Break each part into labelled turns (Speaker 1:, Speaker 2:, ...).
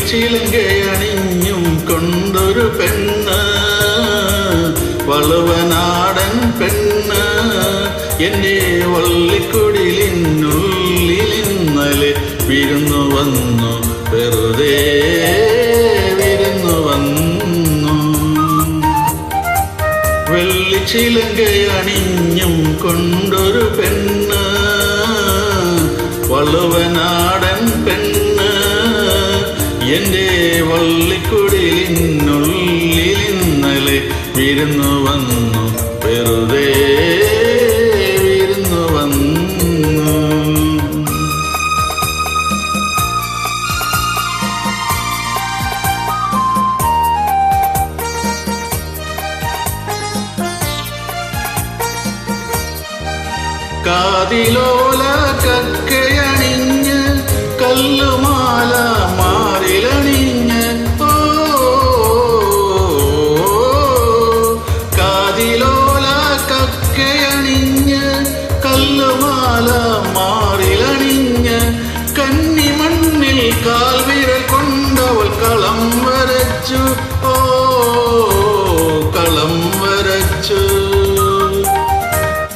Speaker 1: വെള്ളിച്ചിലങ്കയണിഞ്ഞും കൊണ്ടൊരു പെണ്ണ്, വളുവനാടൻ പെണ്ണ്, എൻ്റെ വള്ളിക്കുടിലിനുള്ളിലിന്നലെ വിരുന്നു വന്നു, വെറുതെ വിരുന്നു വന്നു. വെള്ളിച്ചിലങ്കയണിഞ്ഞും കൊണ്ടൊരു പെണ്ണ്, വളുവനാടൻ പെണ്ണ്, എൻ്റെ വള്ളിക്കുടിലിനുള്ളിലിന്നലെ വിരുന്നു വന്നു, വെറുതെ വിരുന്നു വന്നു. കാതിലോല കക്കയണിഞ്ഞ് കല്ലുമാല മാറിലണിഞ്ഞ്, കാതിലോല കക്കയണിഞ്ഞ് കല്ലുമാല മാറിലണിഞ്ഞ്, കന്നിമണ്ണിൽ കാൽവിരൽ കൊണ്ടവൾ കളം വരച്ചു, കളം വരച്ചു.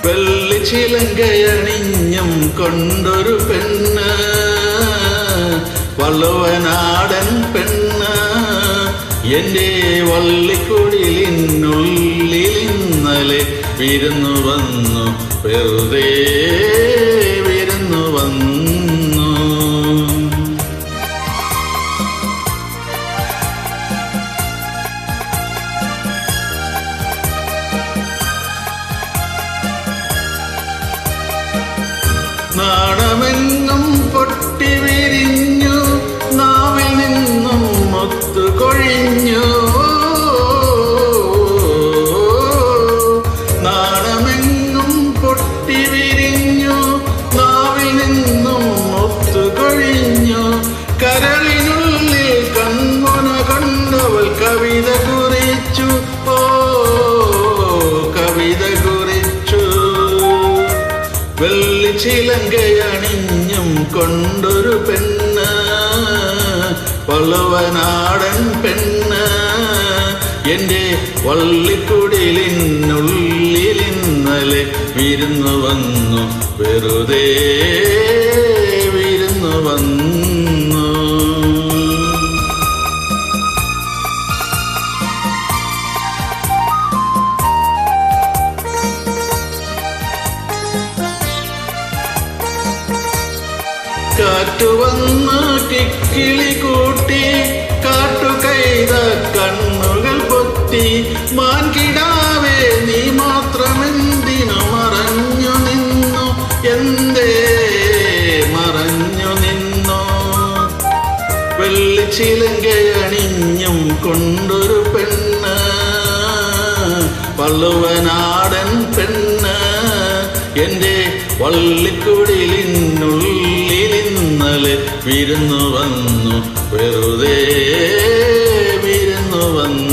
Speaker 1: വെള്ളിച്ചിലങ്കയണിഞ്ഞും കൊണ്ടൊരു പെണ്ണ്, വളുവനാടൻ പെണ്ണ്, എൻ്റെ വള്ളിക്കുടിലിനുള്ളിലിന്നലെ വിരുന്നു വന്നു, വെറുതെ വിരുന്നു വന്നു. നാണമെങ്ങും പൊട്ടി വിരിഞ്ഞു, നാവിൽ നിന്നും മുത്തു കൊഴിഞ്ഞു, നാണമെങ്ങും പൊട്ടി വിരിഞ്ഞു, നാവിൽ നിന്നും മുത്തു കൊഴിഞ്ഞു, കരളിനുള്ളിൽ കൺമുന കണ്ടവൾ കവിത കുറിച്ചു, കവിത കുറിച്ചു. വെള്ളിച്ചിലങ്കയണിഞ്ഞും കൊണ്ടൊരു പെണ്ണ്, വളുവനാടൻ പെണ്ണ്, എൻ്റെ വള്ളിക്കുടിലിനുള്ളിലിന്നലെ വിരുന്നു വന്നു, വെറുതെ വിരുന്നു വന്നു. കാറ്റുവന്ന് കിക്കിളി കൂട്ടി, കാട്ടുകൈത കണ്ണുകൾ പൊത്തി, മാൻകിടാവേ നീ മാത്രമെന്തിനു മറഞ്ഞു നിന്നു, എന്തേ മറഞ്ഞു നിന്നു. വെള്ളിച്ചിലങ്കയണിഞ്ഞും കൊണ്ടൊരു പെണ്ണ്, വളുവനാടൻ പെണ്ണ്, എൻ്റെ വള്ളിക്കുടിലിനുള്ളിലിന്നലെ വിരുന്നു വന്നു, വെറുതെ വിരുന്നു വന്നു.